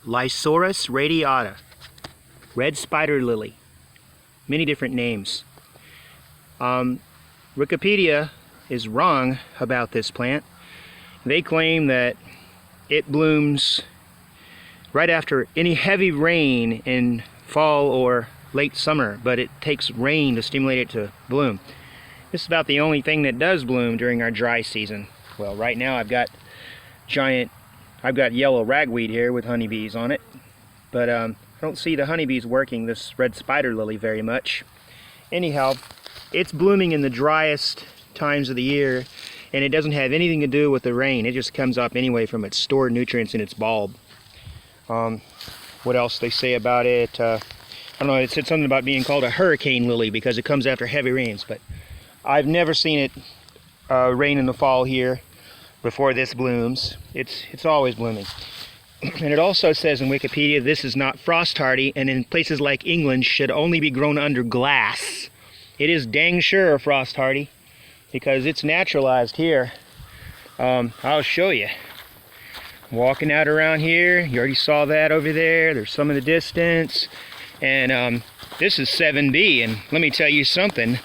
Lycoris radiata, red spider lily. Many different names. Wikipedia is wrong about this plant. They claim that it blooms right after any heavy rain in fall or late summer, but it takes rain to stimulate it to bloom. This is about the only thing that does bloom during our dry season. Well, right now I've got yellow ragweed here with honeybees on it, but I don't see the honeybees working this red spider lily very much. Anyhow, it's blooming in the driest times of the year, and it doesn't have anything to do with the rain. It just comes up anyway from its stored nutrients in its bulb. What else they say about it? I don't know, it said something about being called a hurricane lily because it comes after heavy rains, but I've never seen it rain in the fall here before this blooms. It's always blooming. And it also says in Wikipedia this is not frost hardy, and in places like England should only be grown under glass. It is dang sure frost hardy because it's naturalized here. I'll show you. Walking out around here, you already saw that over there. There's some in the distance, and this is 7B, and let me tell you something.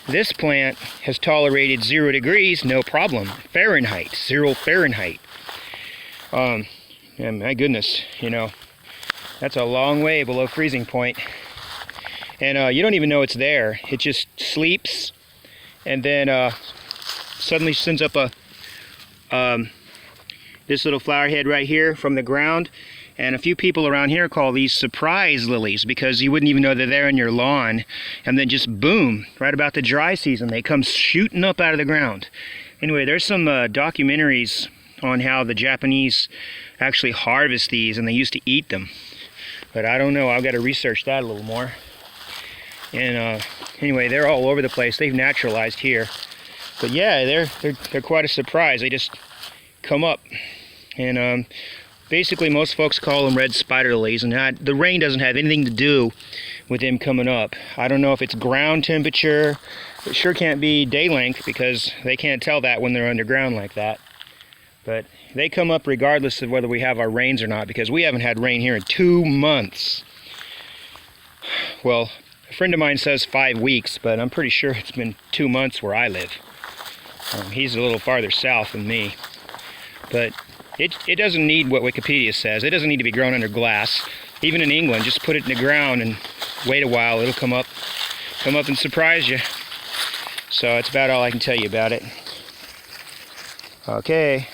This plant has tolerated 0 degrees, no problem. Fahrenheit, 0 Fahrenheit. And my goodness, you know, that's a long way below freezing point. And you don't even know it's there. It just sleeps, and then suddenly sends up this little flower head right here from the ground. And a few people around here call these surprise lilies because you wouldn't even know they're there in your lawn. And then just boom, right about the dry season, they come shooting up out of the ground. Anyway, there's some documentaries on how the Japanese actually harvest these, and they used to eat them. But I don't know, I've got to research that a little more. And anyway, they're all over the place. They've naturalized here. But yeah, they're quite a surprise. They just come up. And basically, most folks call them red spider lilies, and the rain doesn't have anything to do with them coming up. I don't know if it's ground temperature. It sure can't be day length because they can't tell that when they're underground like that. But they come up regardless of whether we have our rains or not, because we haven't had rain here in 2 months. Well, a friend of mine says 5 weeks, but I'm pretty sure it's been 2 months where I live. He's a little farther south than me. But it doesn't need what Wikipedia says. It doesn't need to be grown under glass. Even in England, just put it in the ground and wait a while. It'll come up and surprise you. So that's about all I can tell you about it. Okay.